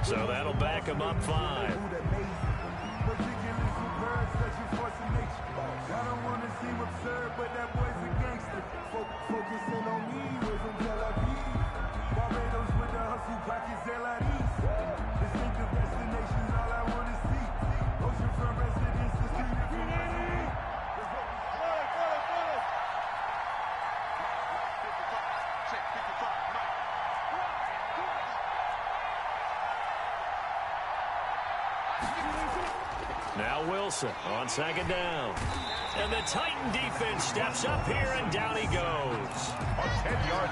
So that'll back him up 5. I don't want to seem absurd, but that boy's a gangster. Focusing on me, we're from Tel Aviv. Barbados with the hustle, pockets LIDs. Distinctive destinations, all I want to see. Oceanfront residence, the street if you want to be. Now Wilson on 2nd down. And the Titan defense steps up here, and down he goes.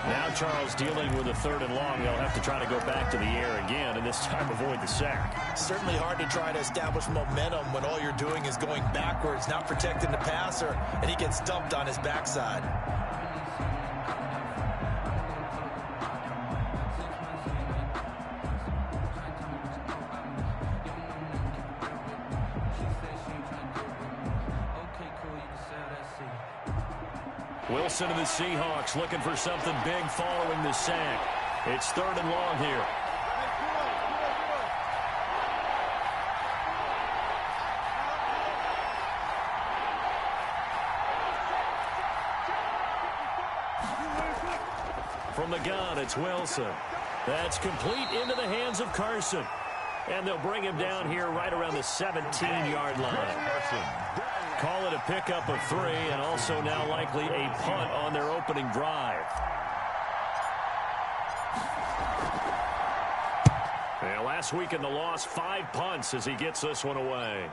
Now Charles dealing with a 3rd and long. They'll have to try to go back to the air again, and this time avoid the sack. Certainly hard to try to establish momentum when all you're doing is going backwards, not protecting the passer, and he gets dumped on his backside. Wilson and the Seahawks looking for something big following the sack. It's 3rd and long here. From the gun, it's Wilson. That's complete into the hands of Carson. And they'll bring him down here right around the 17-yard line. Call it a pickup of 3, and also now likely a punt on their opening drive. Well, last week in the loss, 5 punts as he gets this one away.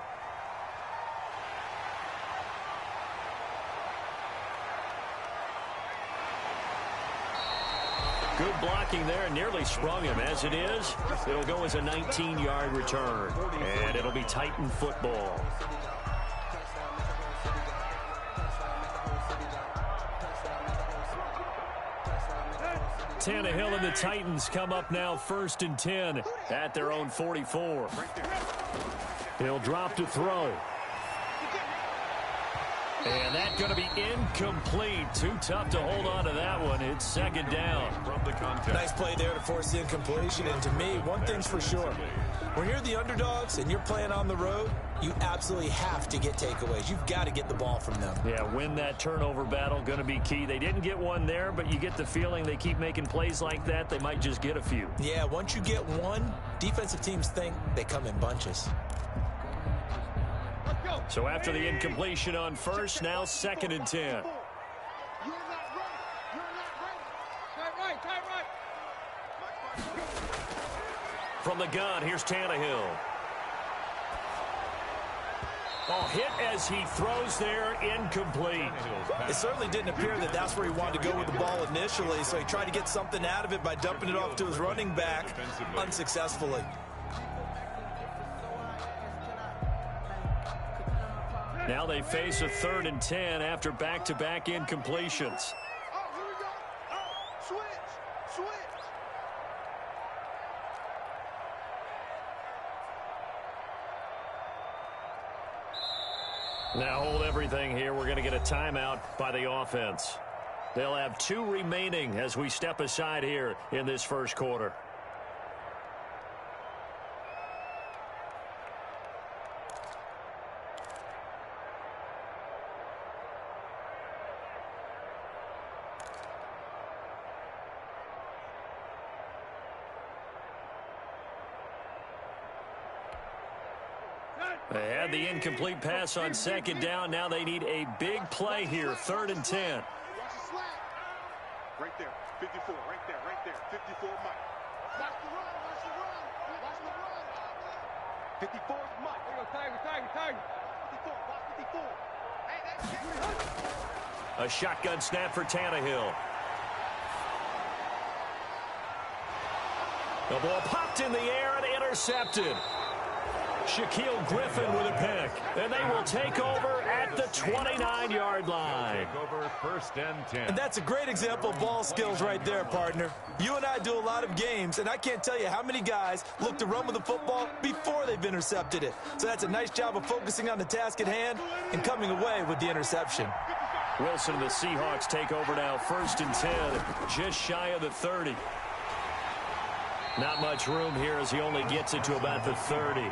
Good blocking there, nearly sprung him. As it is, it'll go as a 19-yard return, and it'll be Titan football. Tannehill and the Titans come up now 1st and 10 at their own 44. He'll drop to throw. And that's going to be incomplete. Too tough to hold on to that one. It's 2nd down. Nice play there to force the incompletion. And to me, one thing's for sure. When you're the underdogs and you're playing on the road, you absolutely have to get takeaways. You've got to get the ball from them. Yeah, win that turnover battle, going to be key. They didn't get one there, but you get the feeling they keep making plays like that, they might just get a few. Yeah, once you get one, defensive teams think they come in bunches. So after the incompletion on 1st, now 2nd and 10. From the gun, here's Tannehill. Oh, hit as he throws there, incomplete. It certainly didn't appear that that's where he wanted to go with the ball initially, so he tried to get something out of it by dumping it off to his running back unsuccessfully. Now they face a 3rd and 10 after back-to-back incompletions. Now hold everything here. We're going to get a timeout by the offense. They'll have 2 remaining as we step aside here in this 1st quarter. They had the incomplete pass on 2nd down. Now they need a big play here, 3rd and 10. Right there, 54, right there, 54, Mike. Watch the run, watch the run, watch the run. 54 is Mike. There you go, Tiger. 54, watch 54. A shotgun snap for Tannehill. The ball popped in the air and intercepted. Shaquille Griffin with a pick. And they will take over at the 29-yard line. Take over 1st and 10. And that's a great example of ball skills right there, partner. You and I do a lot of games, and I can't tell you how many guys look to run with the football before they've intercepted it. So that's a nice job of focusing on the task at hand and coming away with the interception. Wilson and the Seahawks take over now, 1st and 10, just shy of the 30. Not much room here as he only gets it to about the 30.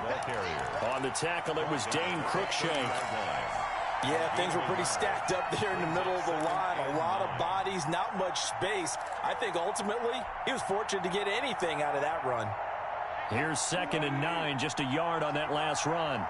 On the tackle, it was Dane Cruikshank. Yeah, things were pretty stacked up there in the middle of the line. A lot of bodies, not much space. I think ultimately he was fortunate to get anything out of that run. Here's 2nd and 9, just a yard on that last run.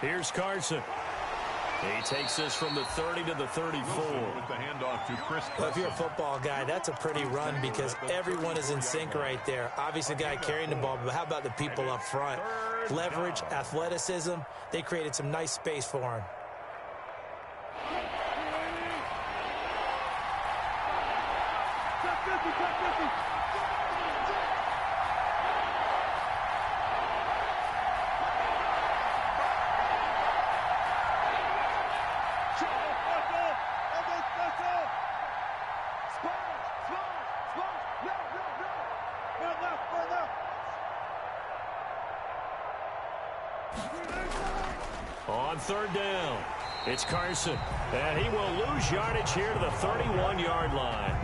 Here's Carson. He takes this from the 30 to the 34. With the handoff to Chris. Well, if you're a football guy, that's a pretty run because everyone is in sync right there. Obviously, the guy carrying the ball, but how about the people up front? Leverage, athleticism. They created some nice space for him. On 3rd down, it's Carson, and he will lose yardage here to the 31-yard line.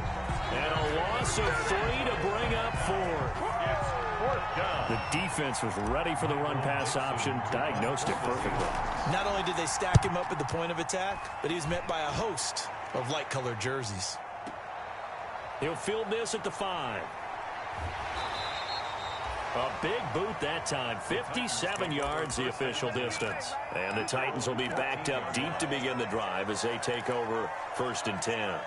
And a loss of 3 to bring up 4. It's 4th down. The defense was ready for the run-pass option, diagnosed it perfectly. Not only did they stack him up at the point of attack, but he was met by a host of light-colored jerseys. He'll field this at the 5. A big boot that time, 57 yards the official distance. And the Titans will be backed up deep to begin the drive as they take over 1st and 10.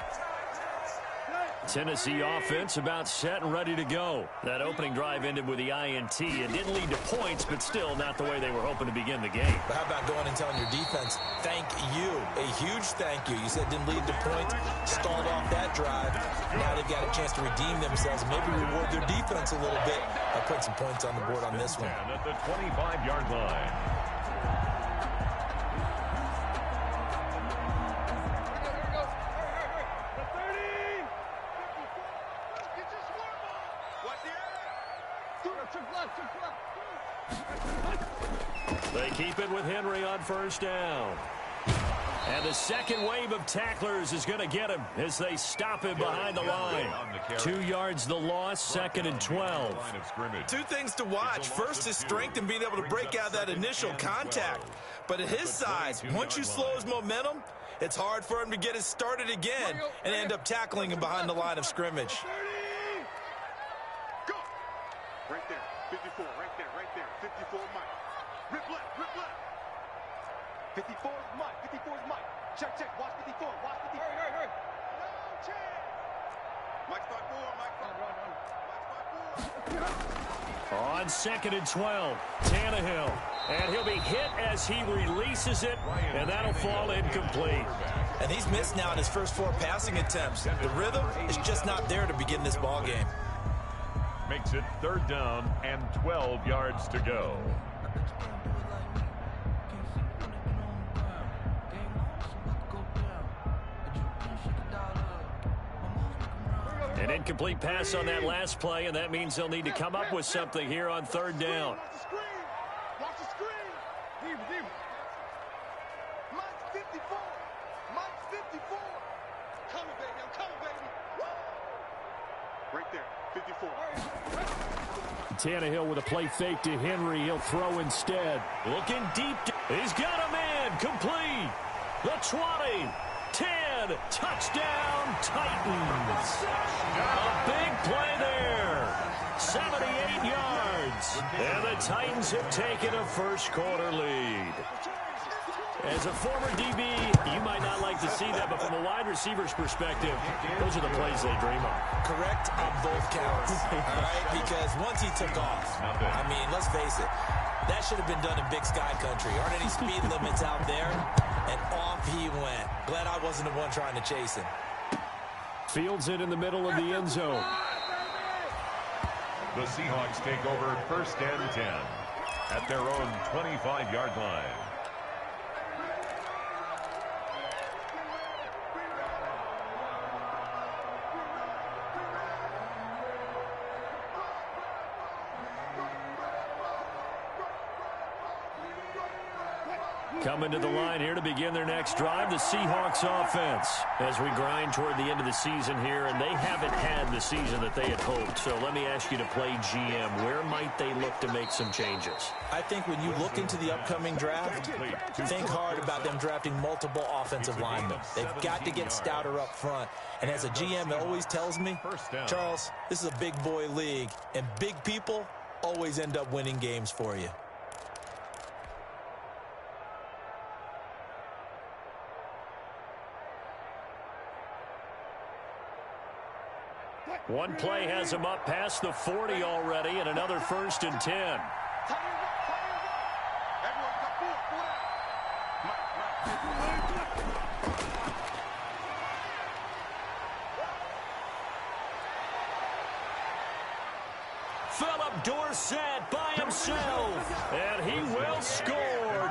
Tennessee offense about set and ready to go. That opening drive ended with the INT. It didn't lead to points, but still not the way they were hoping to begin the game. But how about going and telling your defense, thank you, a huge thank you. You said didn't lead to points, stalled off that drive. Now they've got a chance to redeem themselves and maybe reward their defense a little bit by putting some points on the board on this one. At the 25-yard line. They keep it with Henry on 1st down. And the second wave of tacklers is going to get him as they stop him behind the line. 2 yards the loss, 2nd and 12. Two things to watch. First, his strength and being able to break out that initial contact. But at his size, once you slow his momentum, it's hard for him to get it started again and end up tackling him behind the line of scrimmage. Go! Right there, 54, right there, 54 Mike. Rip left, 54 is Mike, 54 is Mike. Check, watch 54, watch 54. Hurry. No chance. Mike's by 4, Mike's by 4. On 2nd and 12, Tannehill. And he'll be hit as he releases it, and that'll fall incomplete. And he's missed now in his first 4 passing attempts. The rhythm is just not there to begin this ball game. Makes it 3rd down and 12 yards to go. An incomplete pass on that last play, and that means they'll need to come up with something here on 3rd down. Watch the screen. Deep. Mike's 54. Mike's 54. Coming, baby. I'm coming, baby. Woo! Right there, 54. Tannehill with a play fake to Henry. He'll throw instead. Looking deep. He's got a man. Complete. The 20. 10. Touchdown, Titans. A big play there. 78 yards. And the Titans have taken a first-quarter lead. As a former DB, you might not like to see that, but from a wide receiver's perspective, those are the plays they dream of. Correct on both counts, all right? Because once he took off, I mean, let's face it, that should have been done in Big Sky Country. Aren't any speed limits out there? And off he went. Glad I wasn't the one trying to chase him. Fields it in the middle of the end zone. The Seahawks take over 1st and 10 at their own 25-yard line. Coming to the line here to begin their next drive, the Seahawks offense. As we grind toward the end of the season here, and they haven't had the season that they had hoped. So let me ask you to play GM. Where might they look to make some changes? I think when you look into the upcoming draft, think hard about them drafting multiple offensive linemen. They've got to get stouter up front. And as a GM, it always tells me, Charles, this is a big boy league, and big people always end up winning games for you. One play has him up past the 40 already, and another 1st and 10. Philip Dorsett by himself, and he will score.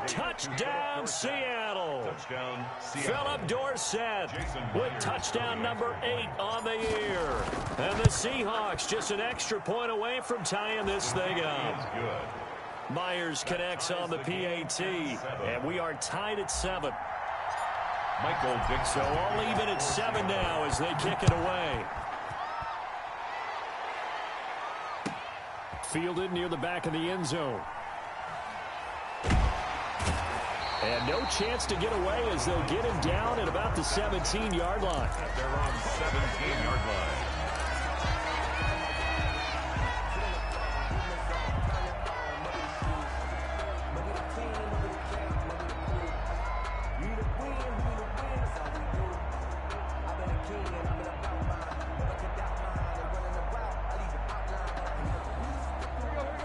Touchdown, Seattle. Touchdown, Philip Dorsett with touchdown number 8 on the year. And the Seahawks just an extra point away from tying this thing up. Good. Myers connects on the PAT, and we are tied at 7. Michael Dixon. So all even at 7 now as they kick it away. Fielded near the back of the end zone. And no chance to get away as they'll get him down at about the 17-yard line. At their own 17-yard line.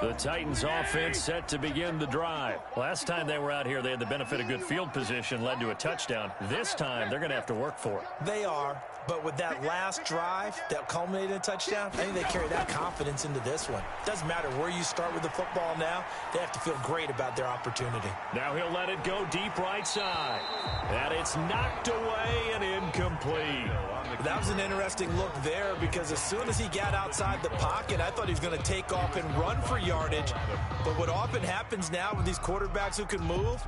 The Titans offense set to begin the drive. Last time they were out here, they had the benefit of good field position, led to a touchdown. This time, they're going to have to work for it. They are, but with that last drive that culminated in a touchdown, I think they carry that confidence into this one. Doesn't matter where you start with the football now, they have to feel great about their opportunity. Now he'll let it go deep right side. And it's knocked away and incomplete. That was an interesting look there because as soon as he got outside the pocket, I thought he was going to take off and run for yardage. But what often happens now with these quarterbacks who can move,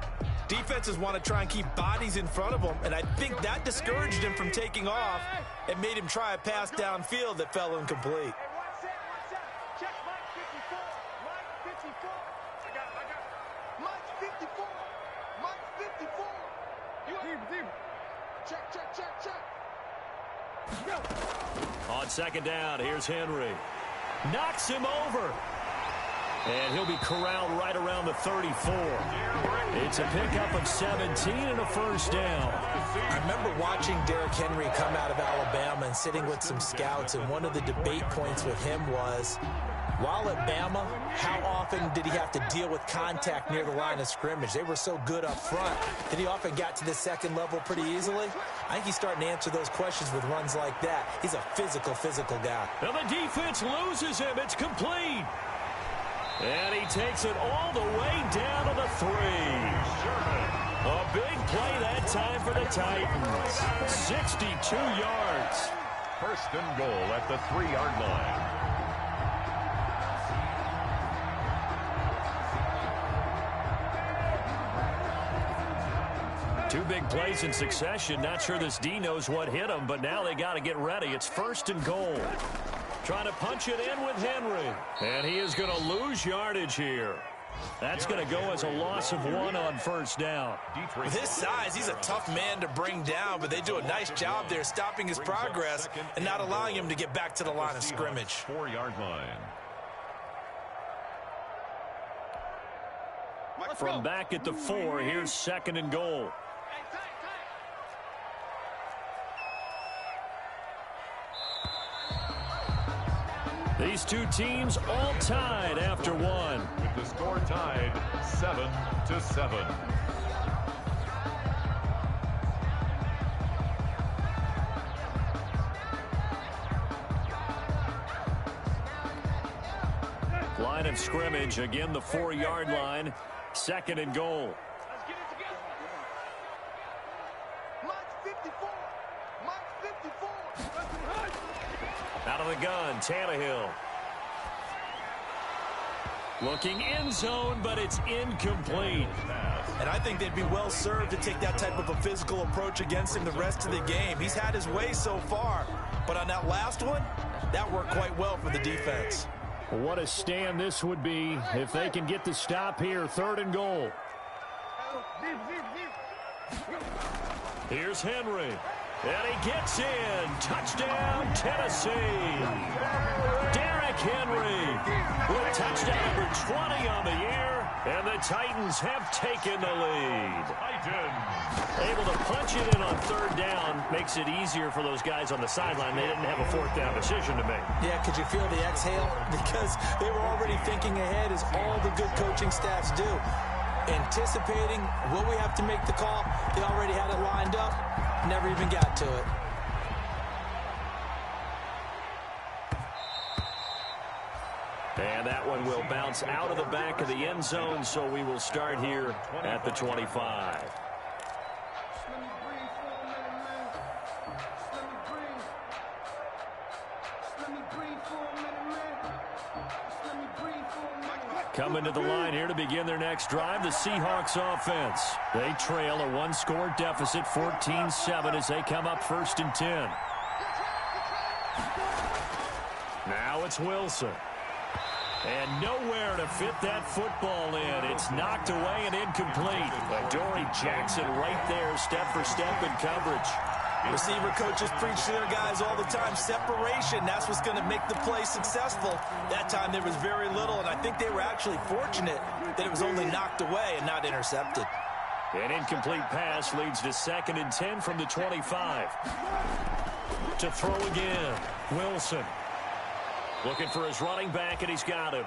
defenses want to try and keep bodies in front of them, and I think that discouraged him from taking off and made him try a pass downfield that fell incomplete. Check Mike 54. Mike 54. I got it. Mike 54. Mike 54. You check. On second down, here's Henry. Knocks him over. And he'll be corralled right around the 34. It's a pickup of 17 and a first down. I remember watching Derrick Henry come out of Alabama and sitting with some scouts, and one of the debate points with him was, while at Bama, how often did he have to deal with contact near the line of scrimmage? They were so good up front that he often got to the second level pretty easily. I think he's starting to answer those questions with runs like that. He's a physical guy. Now the defense loses him. It's complete. And he takes it all the way down to the 3. A big play that time for the Titans. 62 yards. First and goal at the 3-yard line. Two big plays in succession. Not sure this D knows what hit him, but now they got to get ready. It's first and goal. Trying to punch it in with Henry. And he is going to lose yardage here. That's going to go as a loss of 1 on first down. With his size, he's a tough man to bring down, but they do a nice job there stopping his progress and not allowing him to get back to the line of scrimmage. 4-yard line. From back at the 4, here's second and goal. These two teams all tied after 1. With the score tied 7-7. Line of scrimmage, again the 4-yard line. Second and goal. Let's get it together. Mike 54. Mike 54. Out of the gun, Tannehill. Looking end zone, but it's incomplete. And I think they'd be well served to take that type of a physical approach against him the rest of the game. He's had his way so far, but on that last one, that worked quite well for the defense. What a stand this would be if they can get the stop here. 3rd and goal. Here's Henry. And he gets in. Touchdown, Tennessee. Derrick Henry with touchdown number 20 on the year. And the Titans have taken the lead. Able to punch it in on 3rd down. Makes it easier for those guys on the sideline. They didn't have a 4th down decision to make. Yeah, could you feel the exhale? Because they were already thinking ahead, as all the good coaching staffs do. Anticipating, will we have to make the call? They already had it lined up. Never even got to it. And that one will bounce out of the back of the end zone, so we will start here at the 25. Coming to the line here to begin their next drive, the Seahawks offense. They trail a 1-score deficit, 14-7, as they come up 1st and 10. Now it's Wilson. And nowhere to fit that football in. It's knocked away and incomplete. Adoree Jackson right there, step for step in coverage. Receiver coaches preach to their guys all the time. Separation, that's what's going to make the play successful. That time there was very little, and I think they were actually fortunate that it was only knocked away and not intercepted. An incomplete pass leads to 2nd and 10 from the 25. To throw again, Wilson. Looking for his running back, and he's got him.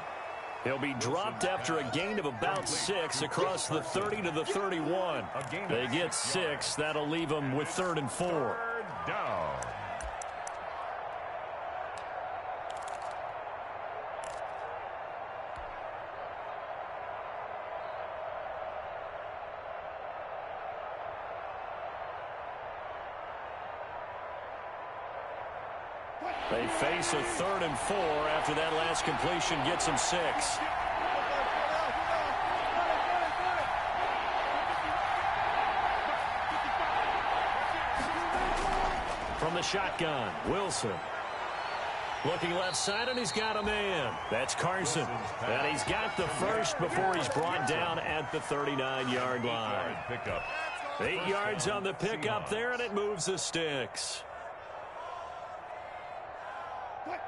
He'll be dropped after a gain of about 6 across the 30 to the 31. They get 6. That'll leave them with 3rd and 4. 3rd down. They face a 3rd and 4 after that last completion gets them 6. From the shotgun, Wilson. Looking left side, and he's got a man. That's Carson. And he's got the first before he's brought down at the 39-yard line. 8 yards on the pickup there, and it moves the sticks.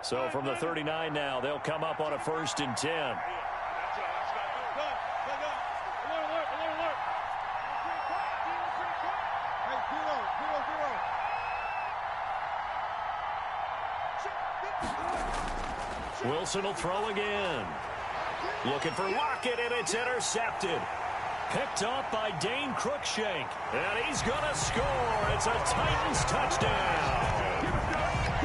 So from the 39 now, they'll come up on a 1st and 10. Wilson will throw again. Looking for Lockett, and it's intercepted. Picked off by Dane Cruikshank. And he's going to score. It's a Titans touchdown.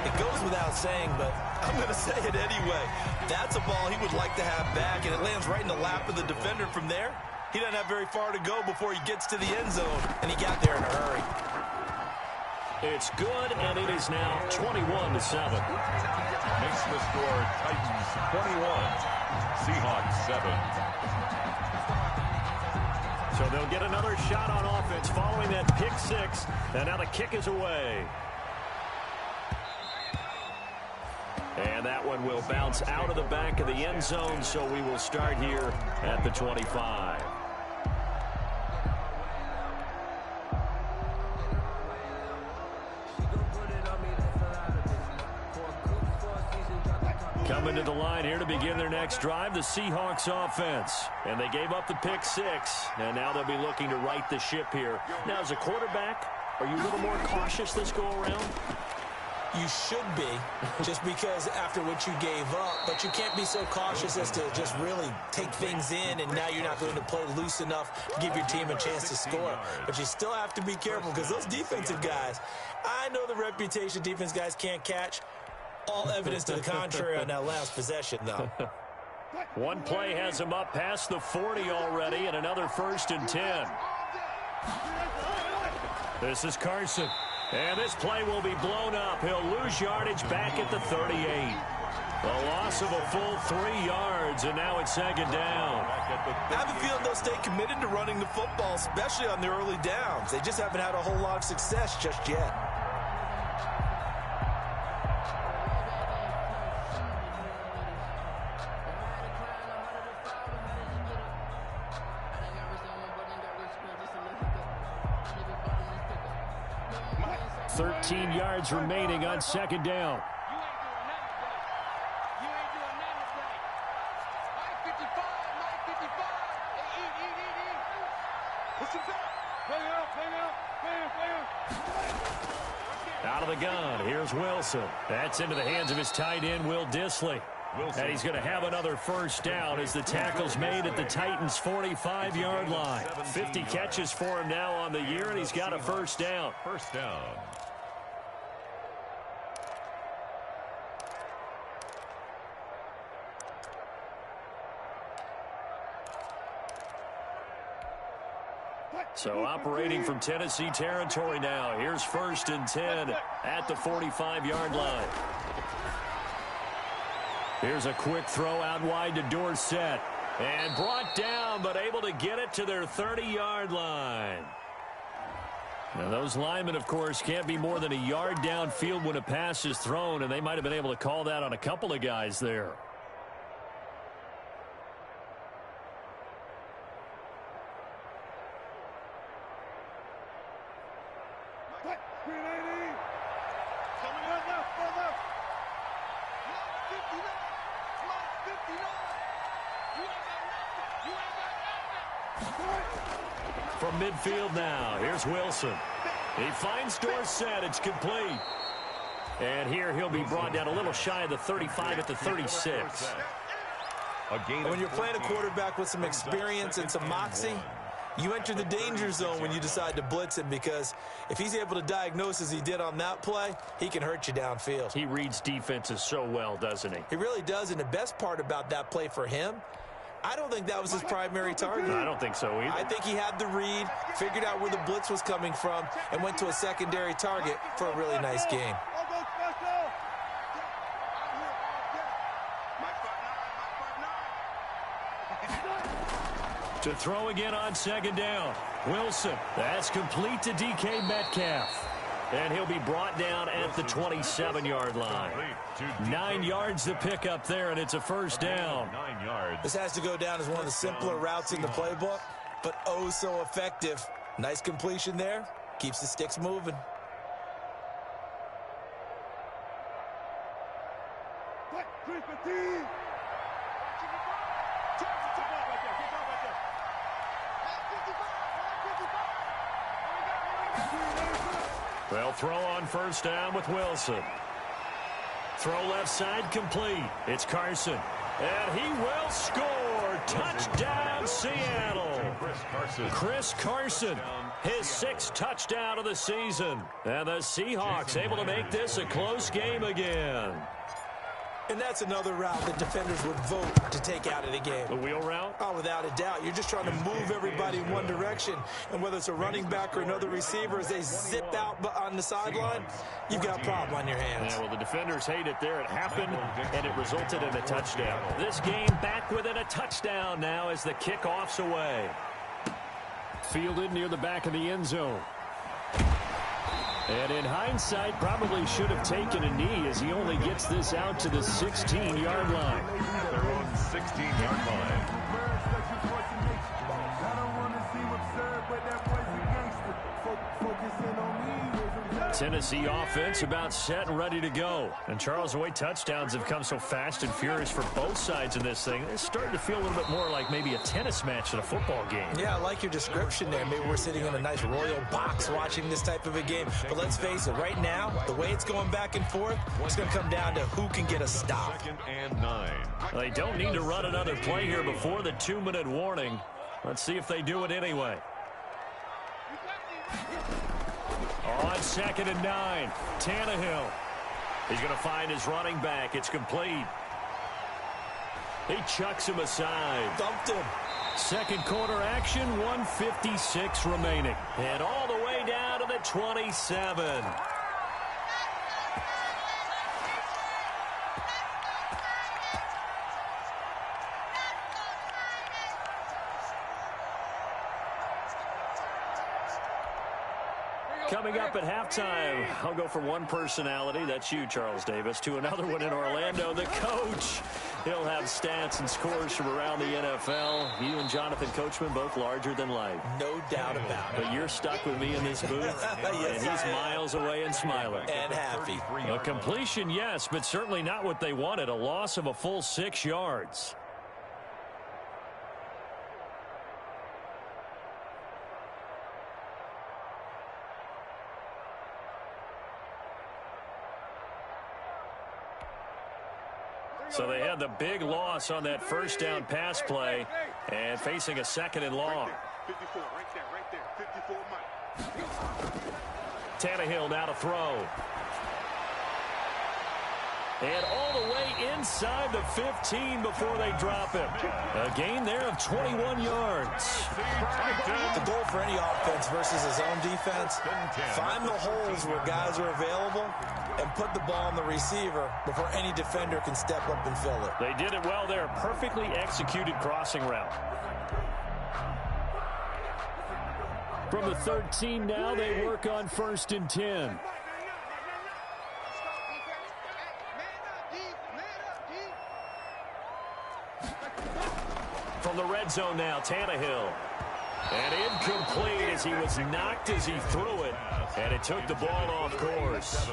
It goes without saying, but I'm going to say it anyway. That's a ball he would like to have back, and it lands right in the lap of the defender from there. He doesn't have very far to go before he gets to the end zone, and he got there in a hurry. It's good, and it is now 21-7. Makes the score Titans 21, Seahawks 7. So they'll get another shot on offense following that pick 6, and now the kick is away. And that one will bounce out of the back of the end zone, so we will start here at the 25. Coming to the line here to begin their next drive, the Seahawks offense. And they gave up the pick 6, and now they'll be looking to right the ship here. Now, as a quarterback, are you a little more cautious this go-around? You should be, just because after what you gave up. But you can't be so cautious as to just really take things in, and now you're not going to play loose enough to give your team a chance to score. But you still have to be careful, because those defensive guys, I know the reputation defense guys can't catch. All evidence to the contrary on that last possession, though. One play has him up past the 40 already, and another 1st and 10. This is Carson. And this play will be blown up. He'll lose yardage back at the 38. A loss of a full 3 yards, and now it's second down. I have a feeling they'll stay committed to running the football, especially on the early downs. They just haven't had a whole lot of success just yet. $13 yards remaining on second down. Out of the gun, here's Wilson. That's into the hands of his tight end, Will Dissly. And he's going to have another first down as the tackle's made at the Titans' 45-yard line. 50 catches for him now on the year, and he's got a first down. First down. So operating from Tennessee territory now. Here's 1st and 10 at the 45-yard line. Here's a quick throw out wide to Dorsett. And brought down, but able to get it to their 30-yard line. Now, those linemen, of course, can't be more than a yard downfield when a pass is thrown, and they might have been able to call that on a couple of guys there. From midfield now, here's Wilson. He finds Dorsett. It's complete. And here he'll be brought down a little shy of the 35 at the 36. When you're playing a quarterback with some experience and some moxie, you enter the danger zone when you decide to blitz him, because if he's able to diagnose as he did on that play, he can hurt you downfield. He reads defenses so well, doesn't he? He really does, and the best part about that play for him, I don't think that was his primary target. I don't think so either. I think he had the read, figured out where the blitz was coming from, and went to a secondary target for a really nice game. To throw again on second down. Wilson. That's complete to DK Metcalf. And he'll be brought down at the 27-yard line. 9 yards to pick up there, and it's a first down. 9 yards. This has to go down as one of the simpler routes in the playbook, but oh so effective. Nice completion there. Keeps the sticks moving. Well, throw on first down with Wilson. Throw left side complete. It's Carson. And he will score. Touchdown, Seattle. Chris Carson, his 6th touchdown of the season. And the Seahawks able to make this a close game again. And that's another route that defenders would vote to take out of the game. The wheel route? Oh, without a doubt. You're just trying to move everybody in one direction. And whether it's a running back or another receiver, as they zip out on the sideline, you've got a problem on your hands. Yeah, well, the defenders hate it there. It happened, and it resulted in a touchdown. This game back within a touchdown now as the kickoff's away. Fielded near the back of the end zone. And in hindsight, probably should have taken a knee as he only gets this out to the 16-yard line. Their own 16-yard line. Tennessee offense about set and ready to go. And Charles, the way touchdowns have come so fast and furious for both sides in this thing, it's starting to feel a little bit more like maybe a tennis match than a football game. Yeah, I like your description there. Maybe we're sitting in a nice royal box watching this type of a game. But let's face it, right now, the way it's going back and forth, it's going to come down to who can get a stop. 2nd and 9. They don't need to run another play here before the 2-minute warning. Let's see if they do it anyway. On 2nd and 9, Tannehill. He's going to find his running back. It's complete. He chucks him aside. Dumped him. Second quarter action, 1:56 remaining. And all the way down to the 27. Coming up at halftime, I'll go from one personality, that's you, Charles Davis, to another one in Orlando, the coach. He'll have stats and scores from around the NFL. You and Jonathan Coachman both larger than life. No doubt about it. But you're stuck with me in this booth, Yes, and he's miles away and smiling. And happy. A completion, yes, but certainly not what they wanted. A loss of a full 6 yards. So they had the big loss on that first down pass play and facing a second and long. 54, right there. 54 Mike. Tannehill now to throw. And all the way inside the 15 before they drop him. A gain there of 21 yards. The goal for any offense versus his own defense, find the holes where guys are available and put the ball on the receiver before any defender can step up and fill it. They did it well there. Perfectly executed crossing route. From the 13 now, they work on 1st and 10. From the red zone now, Tannehill. And incomplete as he was knocked as he threw it. And it took the ball off course.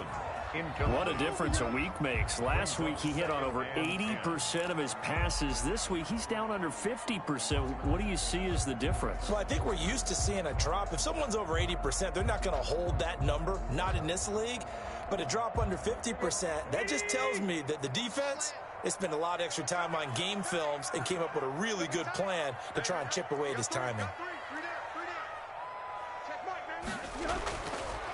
What a difference a week makes. Last week he hit on over 80% of his passes. This week he's down under 50%. What do you see as the difference? Well, I think we're used to seeing a drop. If someone's over 80%, they're not going to hold that number, not in this league. But a drop under 50%, that just tells me that the defense, they spent a lot of extra time on game films and came up with a really good plan to try and chip away at his timing.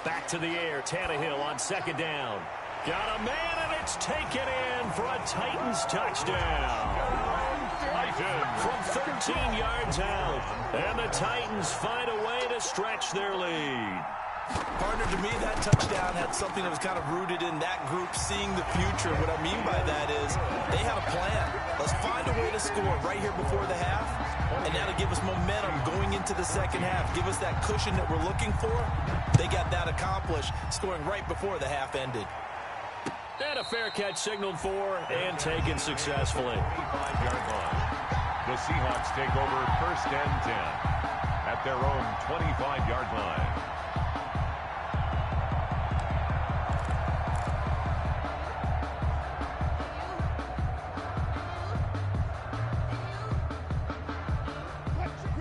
Back to the air, Tannehill on 2nd down. Got a man, and it's taken in for a Titans touchdown. From 13 yards out, and the Titans find a way to stretch their lead. Partner, to me, that touchdown had something that was kind of rooted in that group seeing the future. What I mean by that is they had a plan. Let's find a way to score right here before the half, and that'll give us momentum going into the second half, give us that cushion that we're looking for. They got that accomplished, scoring right before the half ended. And a fair catch signaled for and taken successfully. 25-yard line. The Seahawks take over 1st and 10 at their own 25-yard line.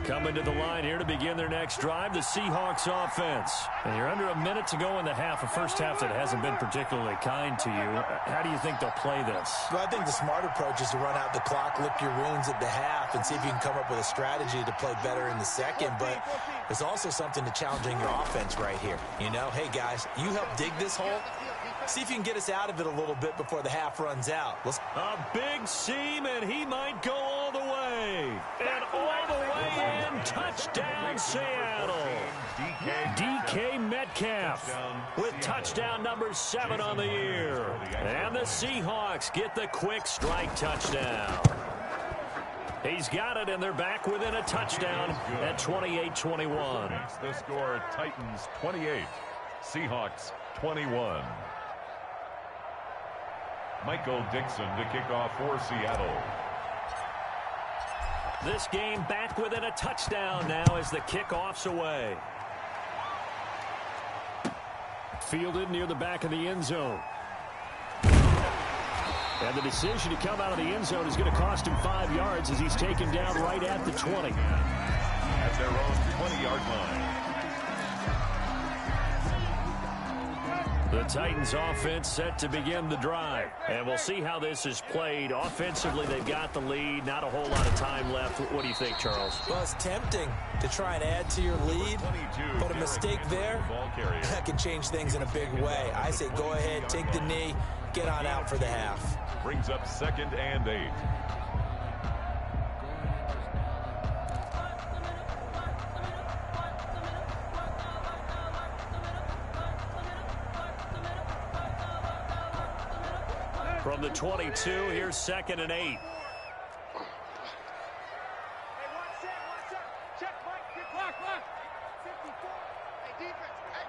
Coming to the line here to begin their next drive, the Seahawks offense. And you're under a minute to go in the half, a first half that hasn't been particularly kind to you. How do you think they'll play this? Well, I think the smart approach is to run out the clock, lick your wounds at the half, and see if you can come up with a strategy to play better in the second. But there's also something to challenging your offense right here. You know, hey, guys, you help dig this hole. See if you can get us out of it a little bit before the half runs out. A big seam, and he might go all the way. And all the way in. Touchdown, Seattle. DK Metcalf with touchdown number 7 on the year. And the Seahawks get the quick strike touchdown. He's got it, and they're back within a touchdown at 28-21. Makes the score Titans 28, Seahawks 21. Michael Dixon to kick off for Seattle. This game back within a touchdown now as the kickoff's away. Fielded near the back of the end zone. And the decision to come out of the end zone is going to cost him 5 yards as he's taken down right at the 20. At their own 20-yard line. The Titans offense set to begin the drive. And we'll see how this is played. Offensively, they've got the lead. Not a whole lot of time left. What do you think, Charles? Well, it's tempting to try and add to your lead, but a mistake there, that can change things in a big way. I say go ahead, take the knee, get on out for the half. Brings up 2nd and 8. From the 22, here's 2nd and 8. Hey, watch that. Check, Mike. Get block. 54. Hey, defense. Hey,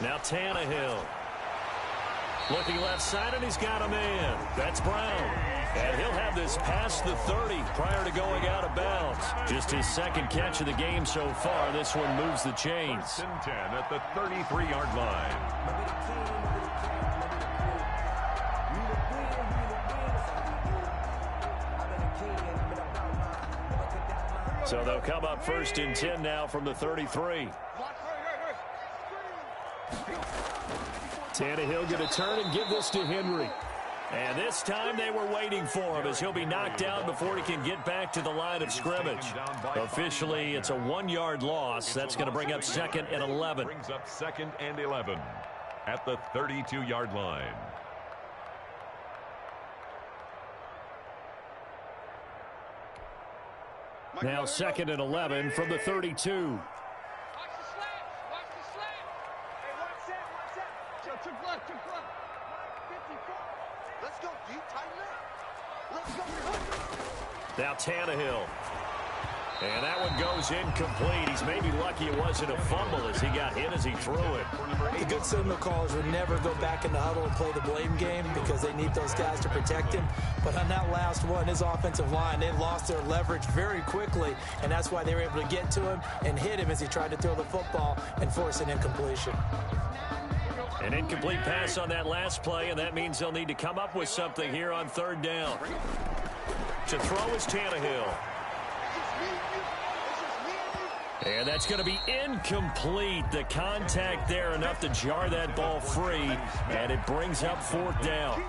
Now Tannehill. Looking left side, and he's got a man. That's Brown. And he'll have this past the 30 prior to going out of bounds. Just his second catch of the game so far. This one moves the chains. 1st and 10 at the 33-yard line. So they'll come up 1st and 10 now from the 33. Tannehill going to turn and give this to Henry. And this time they were waiting for him as he'll be knocked down before he can get back to the line of scrimmage. Officially, it's a 1-yard loss. That's going to bring up 2nd and 11. Brings up 2nd and 11 at the 32-yard line. Now 2nd and 11 from the 32. Let's go deep, tighten up. Let's go. Now Tannehill. And that one goes incomplete. He's maybe lucky it wasn't a fumble as he got hit as he threw it. The good signal callers would never go back in the huddle and play the blame game because they need those guys to protect him. But on that last one, his offensive line, they lost their leverage very quickly, and that's why they were able to get to him and hit him as he tried to throw the football and force an incompletion. An incomplete pass on that last play, and that means they'll need to come up with something here on 3rd down. To throw is Tannehill. And that's going to be incomplete. The contact there enough to jar that ball free, and it brings up 4th down.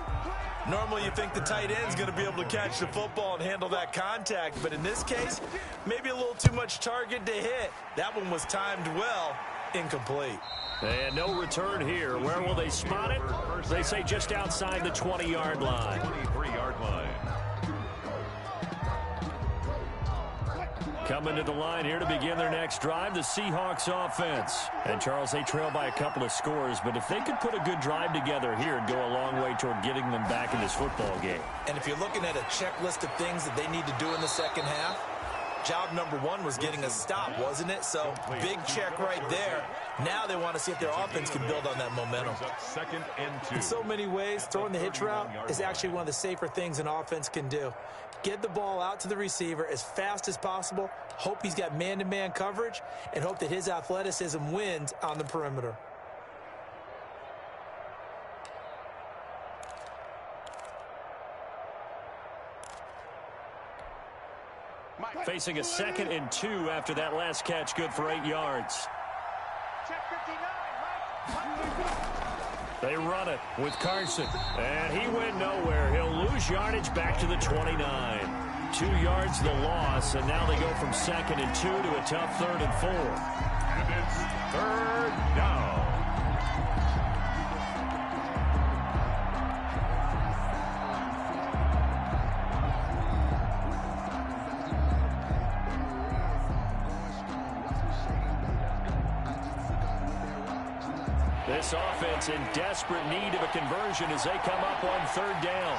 Normally you think the tight end's going to be able to catch the football and handle that contact, but in this case, maybe a little too much target to hit. That one was timed well, incomplete. And no return here. Where will they spot it? They say just outside the 20-yard line. 23-yard line. Coming to the line here to begin their next drive, the Seahawks offense. And, Charles, they trail by a couple of scores, but if they could put a good drive together here, it'd go a long way toward getting them back in this football game. And if you're looking at a checklist of things that they need to do in the second half, job number 1 was getting a stop, wasn't it? So, big check right there. Now they want to see if their offense can build on that momentum. 2nd and 2. In so many ways, throwing the hitch route is actually one of the safer things an offense can do. Get the ball out to the receiver as fast as possible, hope he's got man-to-man coverage, and hope that his athleticism wins on the perimeter. Facing a 2nd and 2 after that last catch, good for 8 yards. They run it with Carson, and he went nowhere. He'll lose yardage back to the 29. 2 yards the loss, and now they go from 2nd and 2 to a tough 3rd and 4. And it's 3rd down. This offense in desperate need of a conversion as they come up on 3rd down.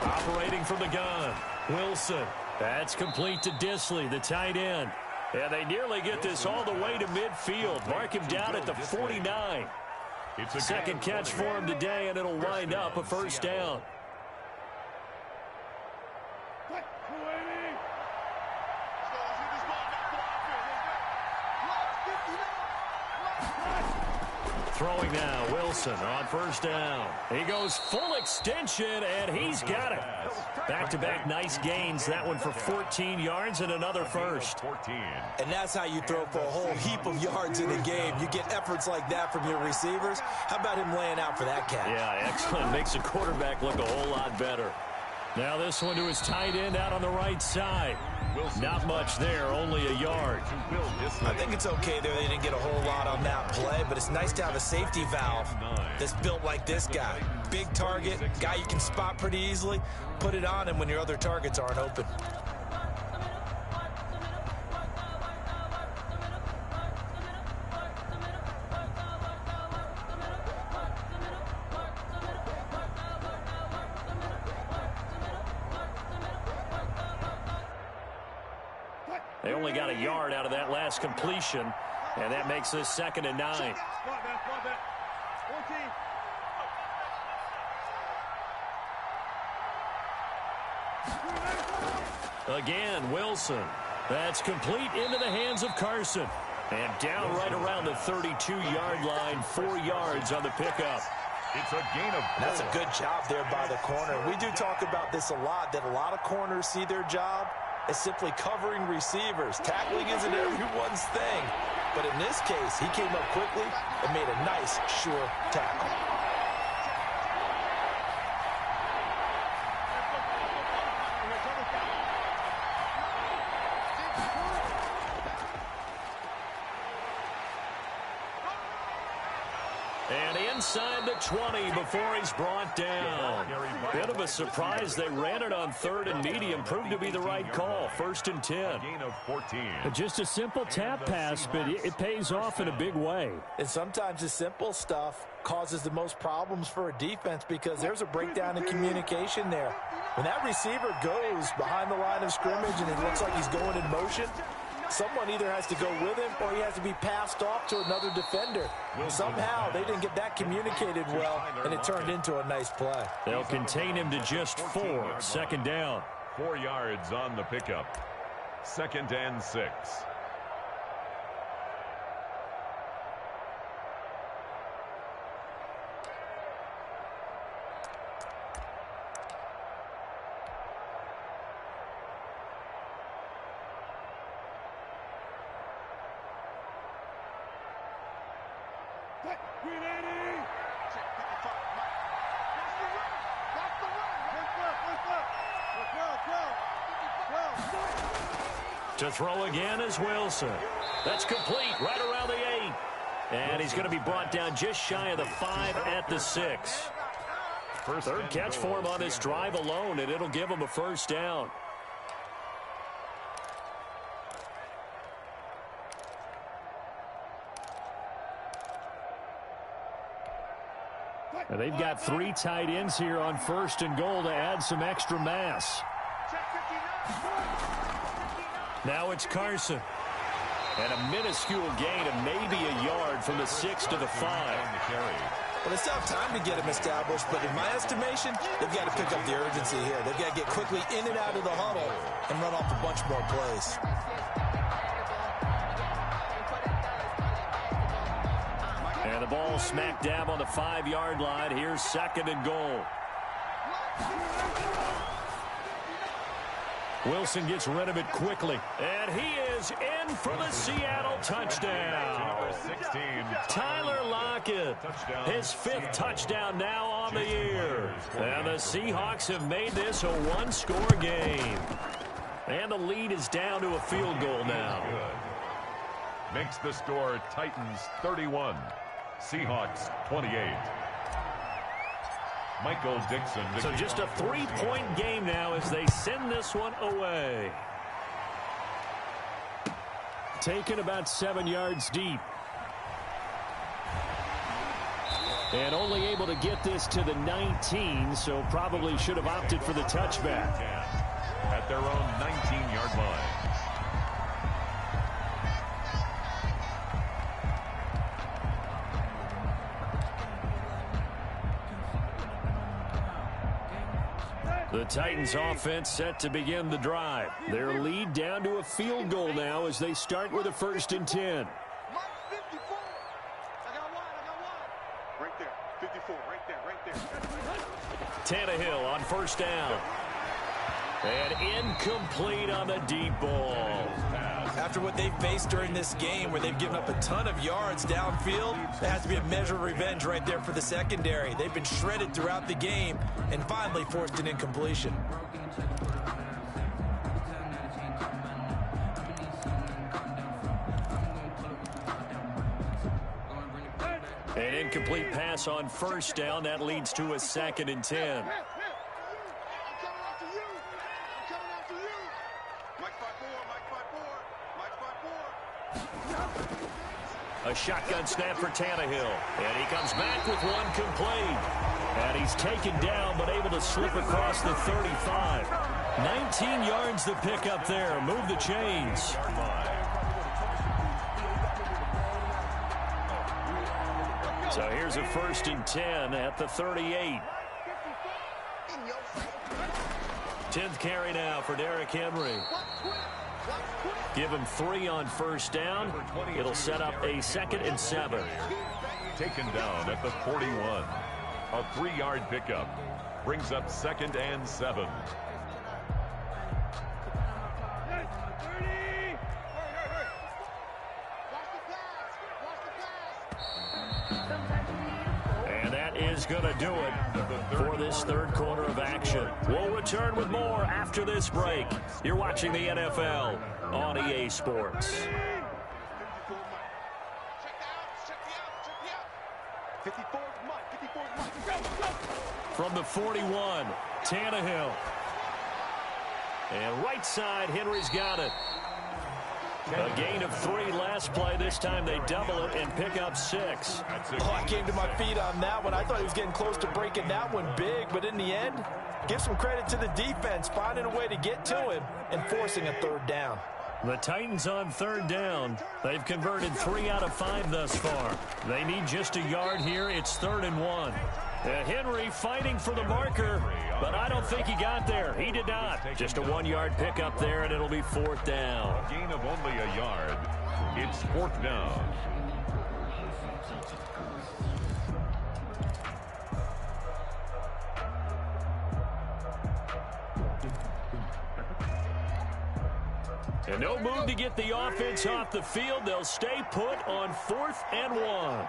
Operating from the gun, Wilson. That's complete to Disley, the tight end. And they nearly get this all the way to midfield. Mark him down at the 49. Second catch for him today, and it'll wind up a 1st down. Throwing now, Wilson on 1st down. He goes full extension, and he's got it. Back-to-back nice gains. That one for 14 yards and another first. 14. And that's how you throw for a whole heap of yards in a game. You get efforts like that from your receivers. How about him laying out for that catch? Yeah, excellent. Makes the quarterback look a whole lot better. Now this one to his tight end out on the right side. Not much there, only a yard. I think it's okay there. They didn't get a whole lot on that play, but it's nice to have a safety valve that's built like this guy. Big target, guy you can spot pretty easily. Put it on him when your other targets aren't open. They only got a yard out of that last completion, and that makes this 2nd and 9. Again, Wilson. That's complete into the hands of Carson. And down right around the 32-yard line, 4 yards on the pickup. It's a gain of 4. That's a good job there by the corner. We do talk about this a lot, that a lot of corners see their job as simply covering receivers. Tackling isn't everyone's thing. But in this case, he came up quickly and made a nice, sure tackle. And inside the 20 before he's brought down. Bit of a surprise. They ran it on 3rd and medium. Proved to be the right call. 1st and 10. Gain of 14. Just a simple tap pass, but it pays off in a big way. And sometimes the simple stuff causes the most problems for a defense because there's a breakdown in communication there. When that receiver goes behind the line of scrimmage and it looks like he's going in motion, someone either has to go with him or he has to be passed off to another defender. Somehow they didn't get that communicated well, and it turned into a nice play. They'll contain him to just 4. 2nd down. 4 yards on the pickup. 2nd and 6. To throw again is Wilson. That's complete right around the 8. And he's going to be brought down just shy of the 5 at the 6. 3rd catch for him on this drive alone, and it'll give him a 1st down. And they've got 3 tight ends here on 1st and goal to add some extra mass. Now it's Carson. And a minuscule gain of maybe a yard from the 6 to the 5. Well, it's not time to get him established, but in my estimation, they've got to pick up the urgency here. They've got to get quickly in and out of the huddle and run off a bunch more plays. And the ball smack dab on the 5-yard line. Here's 2nd and goal. Wilson gets rid of it quickly. And he is in for the Seattle touchdown. 16. Tyler Lockett, his 5th touchdown now on the year. And the Seahawks have made this a 1-score game. And the lead is down to a field goal now. Makes the score Titans 31, Seahawks 28. Michael Dixon. So just a 3-point game now as they send this one away. Taken about 7 yards deep. And only able to get this to the 19, so probably should have opted for the touchback. At their own 19-yard line. The Titans offense set to begin the drive. Their lead down to a field goal now as they start with a 1st and 10. Right there, 54, right there. Tannehill on 1st down. And incomplete on the deep ball. After what they've faced during this game where they've given up a ton of yards downfield, there has to be a measure of revenge right there for the secondary. They've been shredded throughout the game and finally forced an incompletion. An incomplete pass on 1st down. That leads to a 2nd and 10. A shotgun snap for Tannehill. And he comes back with one complete. And he's taken down but able to slip across the 35. 19 yards to pick up there. Move the chains. So here's a 1st and 10 at the 38. 10th carry now for Derrick Henry. Give him 3 on 1st down. It'll set up a 2nd and 7. Taken down at the 41. A 3-yard pickup. Brings up 2nd and 7. And that is going to do it for this 3rd quarter of action. We'll return with more after this break. You're watching the NFL on EA Sports. From the 41, Tannehill. And right side, Henry's got it. A gain of 3 last play. This time they double it and pick up 6. Oh, I came to my feet on that one. I thought he was getting close to breaking that one big, but in the end, give some credit to the defense, finding a way to get to him and forcing a 3rd down. The Titans on 3rd down. They've converted 3 out of 5 thus far. They need just a yard here. It's 3rd and 1. Henry fighting for the marker, but I don't think he got there. He did not. Just a 1-yard pickup there, and it'll be 4th down. A gain of only a yard. It's 4th down. And no move to get the offense off the field. They'll stay put on 4th and 1.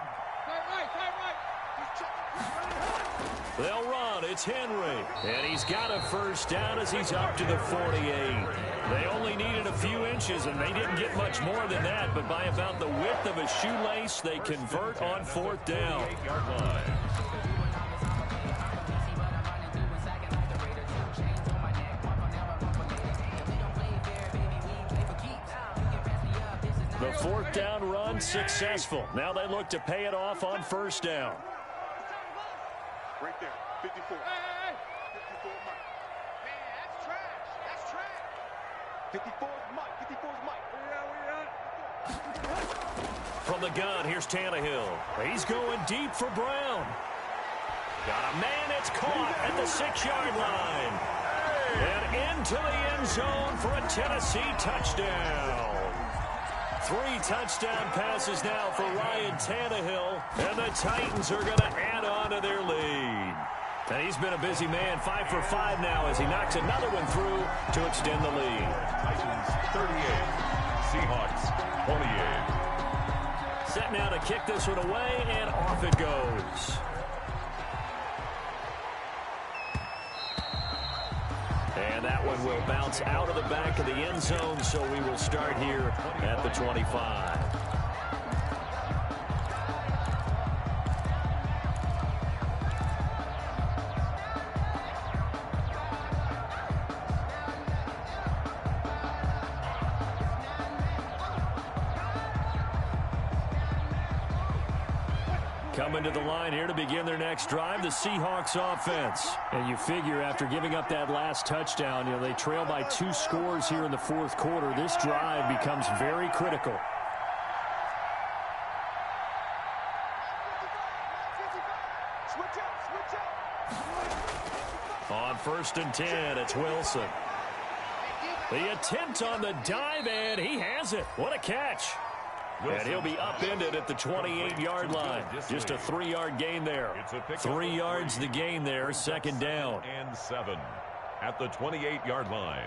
They'll run. It's Henry. And he's got a 1st down as he's up to the 48. They only needed a few inches, and they didn't get much more than that. But by about the width of a shoelace, they convert on 4th down. The 4th down run successful. Now they look to pay it off on 1st down. Right there, 54. 54 Mike. Man, that's trash. That's trash. 54's Mike. 54's Mike. From the gun, here's Tannehill. He's going deep for Brown. Got a man that's caught at the 6-yard line. And into the end zone for a Tennessee touchdown. 3 touchdown passes now for Ryan Tannehill, and the Titans are going to add on to their lead. And he's been a busy man, 5 for 5 now as he knocks another one through to extend the lead. Titans 38, Seahawks 28. Set now to kick this one away, and off it goes. And that one will bounce out of the back of the end zone, so we will start here at the 25. Coming to the line here to begin their next drive, the Seahawks offense. And you figure after giving up that last touchdown, they trail by 2 scores here in the 4th quarter. This drive becomes very critical. On 1st and 10, it's Wilson. The attempt on the dive, and he has it. What a catch. And he'll be upended at the 28-yard line. Just a 3-yard gain there. 3 yards the gain there, 2nd down. And 7 at the 28-yard line.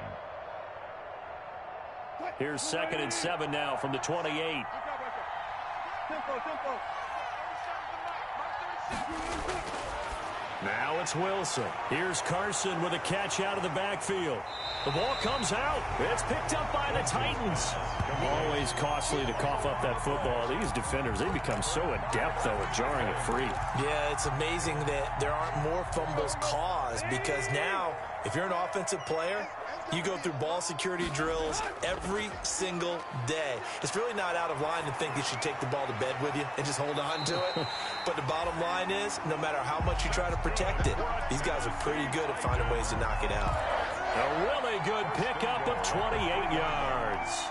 Here's 2nd and 7 now from the 28. Now it's Wilson. Here's Carson with a catch out of the backfield. The ball comes out. It's picked up by the Titans. Always costly to cough up that football. These defenders, they become so adept, though, at jarring it free. Yeah, it's amazing that there aren't more fumbles caused because now, if you're an offensive player, you go through ball security drills every single day. It's really not out of line to think you should take the ball to bed with you and just hold on to it. But the bottom line is, no matter how much you try to protect it, these guys are pretty good at finding ways to knock it out. A really good pickup of 28 yards.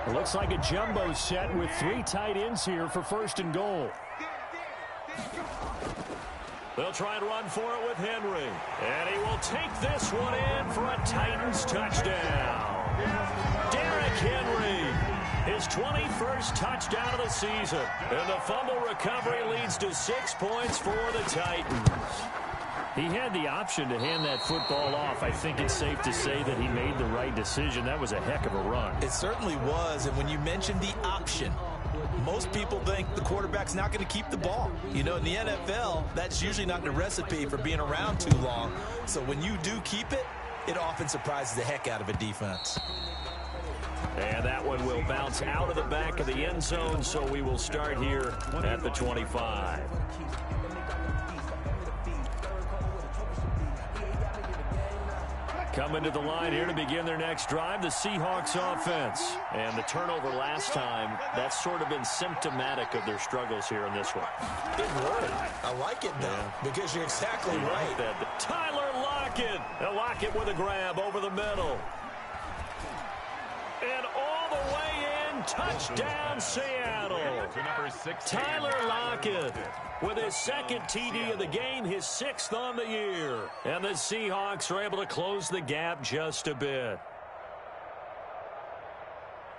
It looks like a jumbo set with 3 tight ends here for 1st and goal. They'll try and run for it with Henry. And he will take this one in for a Titans touchdown. Derrick Henry, his 21st touchdown of the season. And the fumble recovery leads to 6 points for the Titans. He had the option to hand that football off. I think it's safe to say that he made the right decision. That was a heck of a run. It certainly was. And when you mentioned the option, most people think the quarterback's not going to keep the ball. You know, in the NFL, that's usually not the recipe for being around too long. So when you do keep it, it often surprises the heck out of a defense. And that one will bounce out of the back of the end zone, so we will start here at the 25. Coming to the line here to begin their next drive, the Seahawks offense. And the turnover last time, that's sort of been symptomatic of their struggles here in this one. Good word. I like it, though, because you're exactly right. Like Tyler Lockett. Lockett with a grab over the middle. And all the way in, touchdown Seattle. Tyler Lockett with his 2nd TD of the game, his 6th on the year. And the Seahawks are able to close the gap just a bit.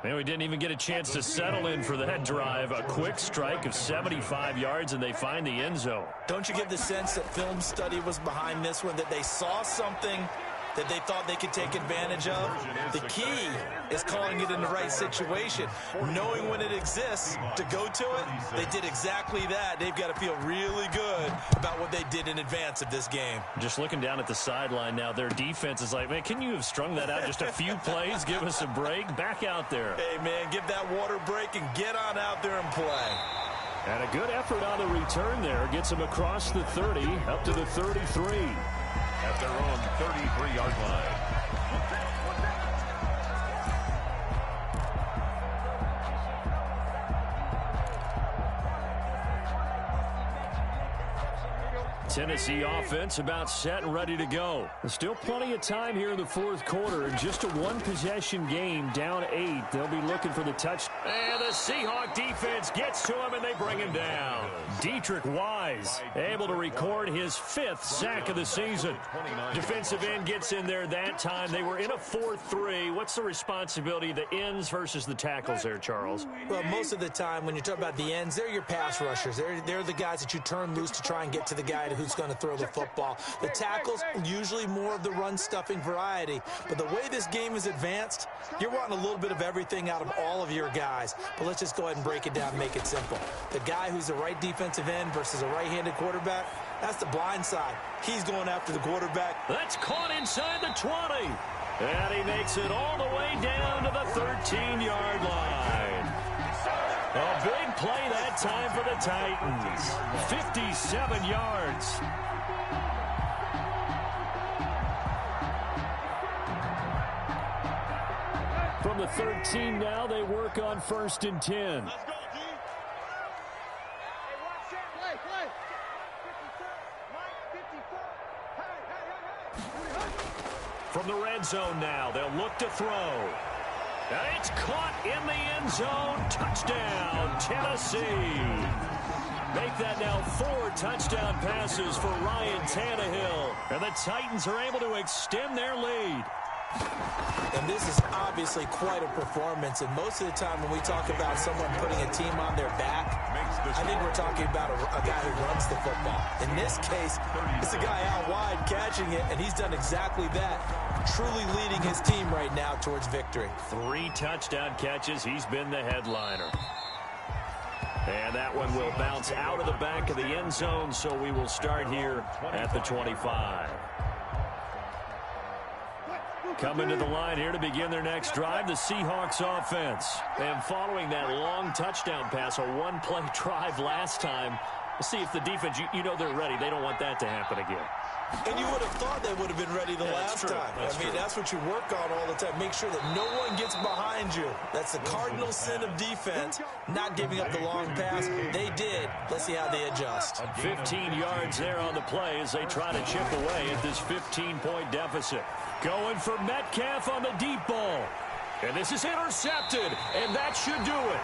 And we didn't even get a chance to settle in for that drive. A quick strike of 75 yards, and they find the end zone. Don't you get the sense that film study was behind this one, that they saw something that they thought they could take advantage of? The key is calling it in the right situation, knowing when it exists to go to it. They did exactly that. They've got to feel really good about what they did in advance of this game. Just looking down at the sideline now, their defense is like, man, can you have strung that out just a few plays? Give us a break. Back out there. Hey, man, give that water break and get on out there and play. And a good effort on the return there. Gets him across the 30, up to the 33. At their own 33-yard line. Tennessee offense about set and ready to go. There's still plenty of time here in the 4th quarter. In just a 1-possession game, down 8. They'll be looking for the touch. And the Seahawk defense gets to him, and they bring him down. Dietrich Wise able to record his 5th sack of the season. Defensive end gets in there that time. They were in a 4-3. What's the responsibility of the ends versus the tackles there, Charles? Well, most of the time when you talk about the ends, they're your pass rushers. They're the guys that you turn loose to try and get to the guy who's going to throw the football. The tackles, usually more of the run-stuffing variety. But the way this game is advanced, you're wanting a little bit of everything out of all of your guys. But let's just go ahead and break it down and make it simple. The guy who's the right defensive end versus a right-handed quarterback, that's the blind side. He's going after the quarterback. That's caught inside the 20. And he makes it all the way down to the 13-yard line. A big play that time for the Titans. 57 yards. From the 13 now, they work on 1st and 10. Let's go, G. Hey, watch that. Play. 54. Hey. From the red zone now, they'll look to throw. And it's caught in the end zone. Touchdown, Tennessee. Make that now 4 touchdown passes for Ryan Tannehill. And the Titans are able to extend their lead. And this is obviously quite a performance. And most of the time when we talk about someone putting a team on their back, I think we're talking about a guy who runs the football. In this case, it's a guy out wide catching it, and he's done exactly that. Truly leading his team right now towards victory. 3 touchdown catches. He's been the headliner. And that one will bounce out of the back of the end zone, so we will start here at the 25. Coming to the line here to begin their next drive, the Seahawks offense. And following that long touchdown pass, a 1-play drive last time, let's see if the defense, you know they're ready. They don't want that to happen again. And you would have thought they would have been ready the last time. That's what you work on all the time. Make sure that no one gets behind you. That's the cardinal sin of defense, not giving up the long pass. They did. Let's see how they adjust. 15 yards there on the play as they try to chip away at this 15-point deficit. Going for Metcalf on the deep ball. And this is intercepted, and that should do it.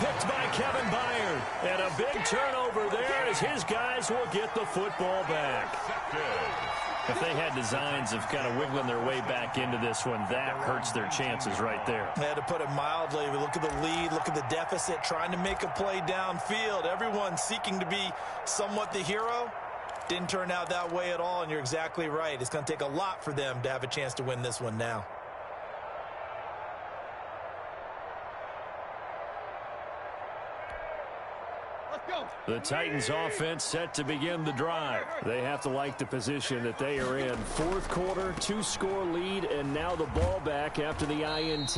Picked by Kevin Byard. And a big turnover there as his guys will get the football back. If they had designs of kind of wiggling their way back into this one, that hurts their chances right there. They had to put it mildly. Look at the lead, look at the deficit, trying to make a play downfield. Everyone seeking to be somewhat the hero. Didn't turn out that way at all, and you're exactly right. It's going to take a lot for them to have a chance to win this one now. The Titans offense set to begin the drive. They have to like the position that they are in. Fourth quarter, 2-score lead, and now the ball back after the INT.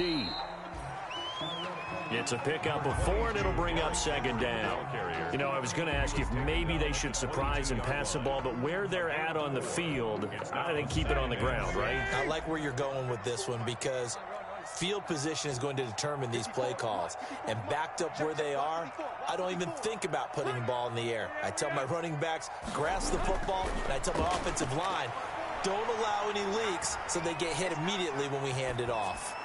It's a pickup of 4, and it'll bring up second down. You know, I was going to ask you if maybe they should surprise and pass the ball, but where they're at on the field, I think keep it on the ground, right? I like where you're going with this one because field position is going to determine these play calls. And backed up where they are, I don't even think about putting the ball in the air. I tell my running backs, grasp the football, and I tell my offensive line, don't allow any leaks so they get hit immediately when we hand it off.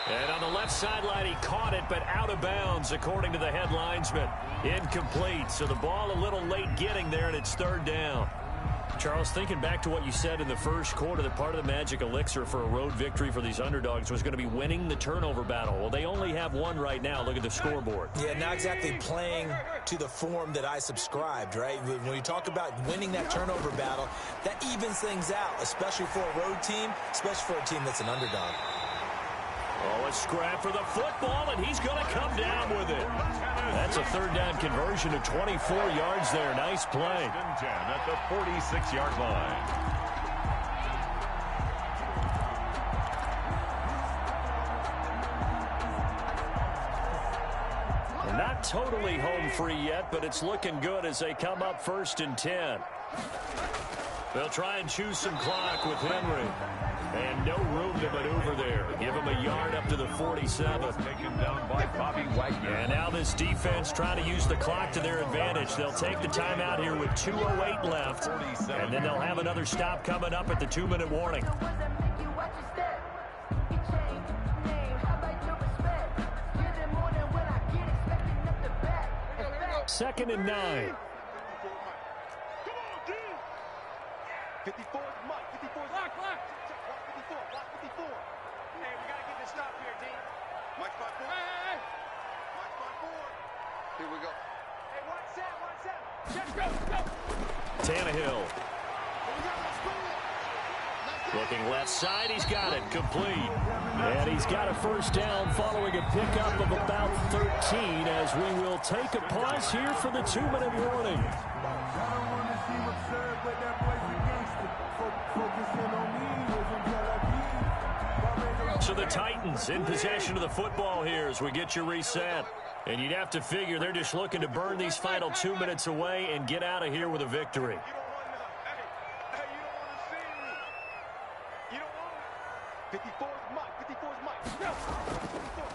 And on the left sideline, he caught it, but out of bounds, according to the head linesman. Incomplete, so the ball a little late getting there, and it's third down. Charles, thinking back to what you said in the first quarter, that part of the magic elixir for a road victory for these underdogs was going to be winning the turnover battle. Well, they only have one right now. Look at the scoreboard. Yeah, not exactly playing to the form that I subscribed, right? When you talk about winning that turnover battle, that evens things out, especially for a road team, especially for a team that's an underdog. Oh, a scrap for the football, and he's going to come down with it. That's a third down conversion of 24 yards there. Nice play. 10 at the 46-yard line. They're not totally home free yet, but it's looking good as they come up 1st and 10. They'll try and choose some clock with Henry. And no room to maneuver there. Give him a yard up to the 47. Taken down by Bobby Wagner. And now this defense trying to use the clock to their advantage. They'll take the timeout here with 2:08 left. And then they'll have another stop coming up at the 2-minute warning. Second and 9. 54 is Mike. 54 is Lock. 54. Lock 54. Hey, we got to get this stop here, D. Mike spot 4. Hey. Mike spot 4. Here we go. Hey, one set. Let's go. Tannehill. Looking left side. He's got it. Complete. And he's got a first down following a pickup of about 13 as we will take a pause here for the 2-minute warning. So the Titans in possession of the football here as we get you reset. And you'd have to figure they're just looking to burn these final 2 minutes away and get out of here with a victory.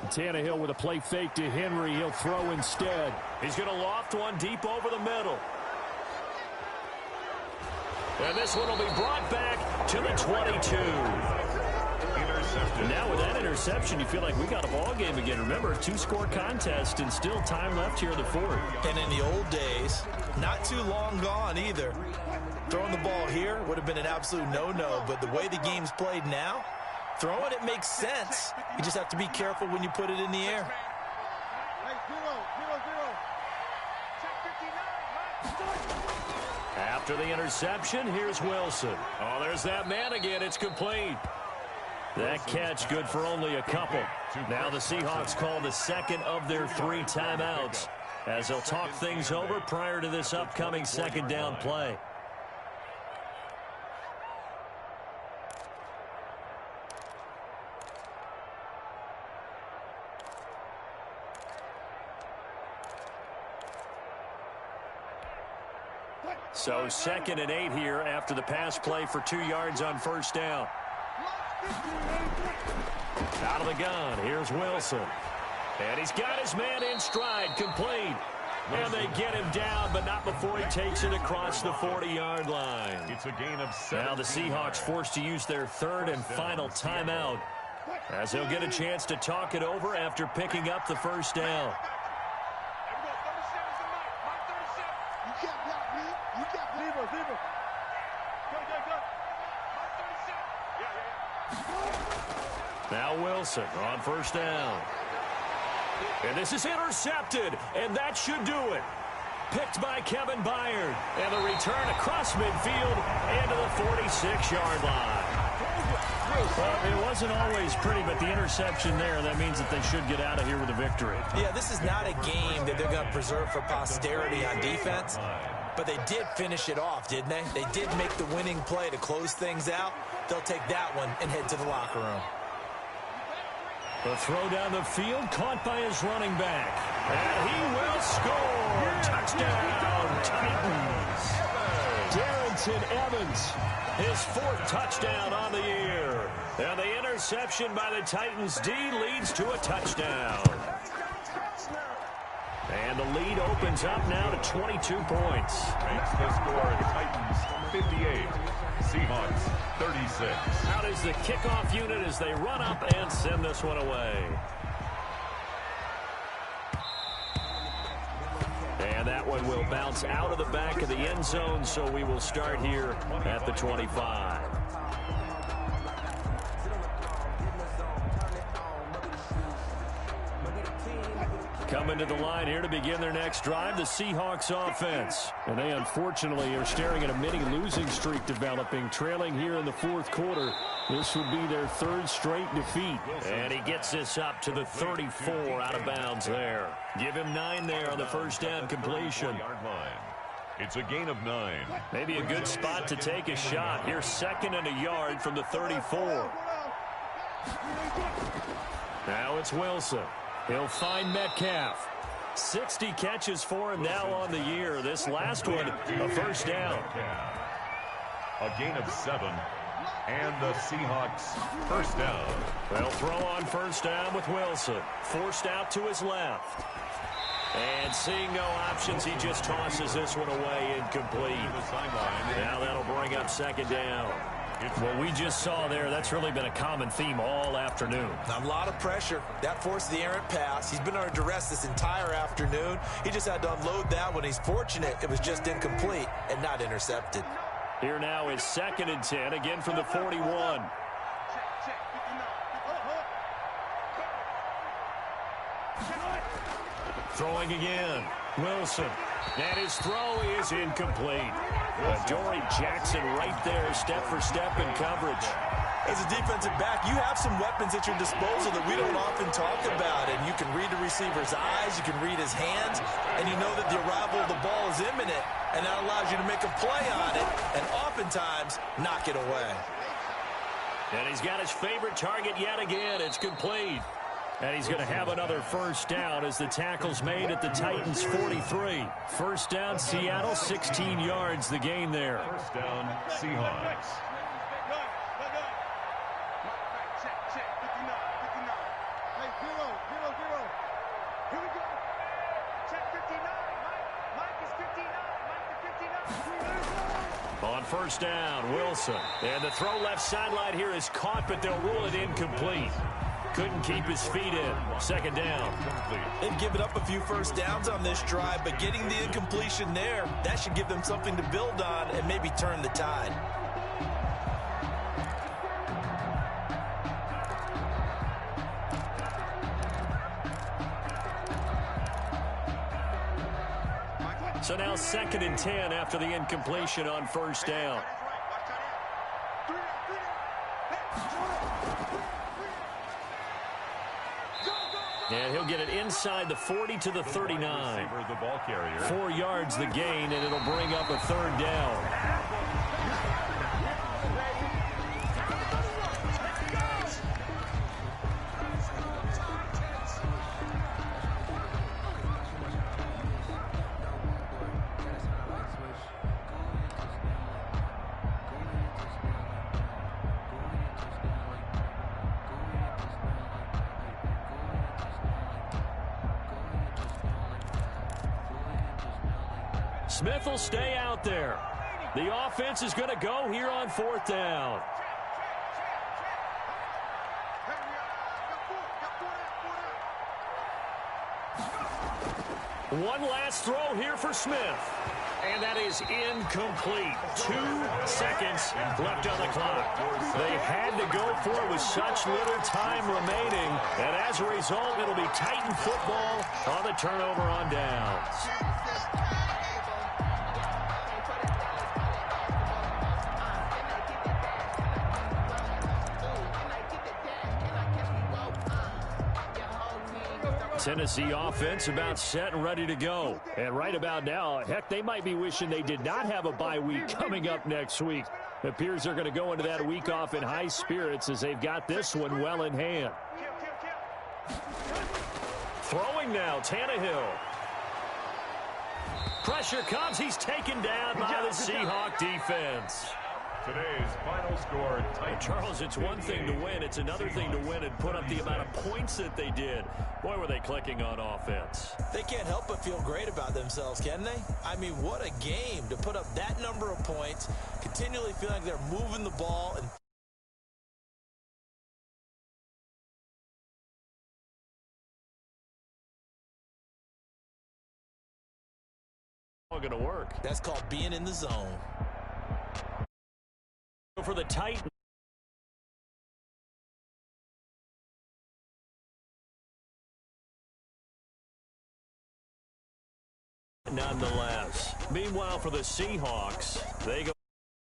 Tannehill with a play fake to Henry. He'll throw instead. He's going to loft one deep over the middle. And this one will be brought back to the 22. And now with that interception, you feel like we got a ball game again. Remember, a 2-score contest and still time left here in the fourth. And in the old days, not too long gone either, throwing the ball here would have been an absolute no-no. But the way the game's played now, throwing it makes sense. You just have to be careful when you put it in the air. After the interception, here's Wilson. Oh, there's that man again. It's complete. That catch good for only a couple. Now the Seahawks call the second of their 3 timeouts as they'll talk things over prior to this upcoming second down play. So 2nd and 8 here after the pass play for 2 yards on first down. Out of the gun, here's Wilson. And he's got his man in stride, complete. And they get him down, but not before he takes it across the 40-yard line. It's a gain of 7. Now the Seahawks forced to use their 3rd and final timeout, as they'll get a chance to talk it over after picking up the first down. Now Wilson on first down. And this is intercepted, and that should do it. Picked by Kevin Byard. And the return across midfield into the 46-yard line. Well, it wasn't always pretty, but the interception there, that means that they should get out of here with a victory. Yeah, this is not a game that they're going to preserve for posterity on defense, but they did finish it off, didn't they? They did make the winning play to close things out. They'll take that one and head to the locker room. The throw down the field, caught by his running back. And he will score. Touchdown, Titans. Darrington Evans, his 4th touchdown on the year. And the interception by the Titans D leads to a touchdown. And the lead opens up now to 22 points. Makes the score Titans 58, Seahawks 36. Out is the kickoff unit as they run up and send this one away. And that one will bounce out of the back of the end zone, so we will start here at the 25. Coming to the line here to begin their next drive, the Seahawks offense. And they unfortunately are staring at a mini losing streak developing, trailing here in the 4th quarter. This would be their 3rd straight defeat. And he gets this up to the 34 out of bounds there. Give him 9 there on the first down completion. It's a gain of 9. Maybe a good spot to take a shot. Here's 2nd and a yard from the 34. Now it's Wilson. He'll find Metcalf. 60 catches for him now on the year. This last one, a first down. A gain of 7. And the Seahawks first down. They'll throw on first down with Wilson. Forced out to his left. And seeing no options, he just tosses this one away incomplete. Now that'll bring up 2nd down. What we just saw there, that's really been a common theme all afternoon. A lot of pressure. That forced the errant pass. He's been under duress this entire afternoon. He just had to unload that one. He's fortunate it was just incomplete and not intercepted. Here now is 2nd and 10, again from the 41. Throwing again. Wilson. And his throw is incomplete. Dory Jackson right there, step for step in coverage. As a defensive back, you have some weapons at your disposal that we don't often talk about. And you can read the receiver's eyes, you can read his hands, and you know that the arrival of the ball is imminent. And that allows you to make a play on it and oftentimes knock it away. And he's got his favorite target yet again. It's complete. And he's going to have another first down as the tackle's made at the Titans' 43. First down, Seattle, 16 yards, the gain there. First down, Seahawks. On first down, Wilson. And the throw left sideline here is caught, but they'll rule it incomplete. Couldn't keep his feet in. 2nd down. They've given up a few first downs on this drive, but getting the incompletion there, that should give them something to build on and maybe turn the tide. So now 2nd and 10 after the incompletion on first down. And he'll get it inside the 40 to the 39. 4 yards the gain, and it'll bring up a 3rd down. Smith will stay out there. The offense is going to go here on 4th down. One last throw here for Smith. And that is incomplete. 2 seconds left on the clock. They had to go for it with such little time remaining. And as a result, it'll be Titan football on the turnover on downs. Tennessee offense about set and ready to go. And right about now, heck, they might be wishing they did not have a bye week coming up next week. It appears they're going to go into that week off in high spirits as they've got this one well in hand. Throwing now, Tannehill. Pressure comes. He's taken down by the Seahawk defense. Today's final score, Titans. Charles, it's one thing to win. It's another thing to win and put up the amount of points that they did. Boy, were they clicking on offense. They can't help but feel great about themselves, can they? I mean, what a game to put up that number of points, continually feel like they're moving the ball. And going to work. That's called being in the zone. For the Titans. Nonetheless. Meanwhile, for the Seahawks, they go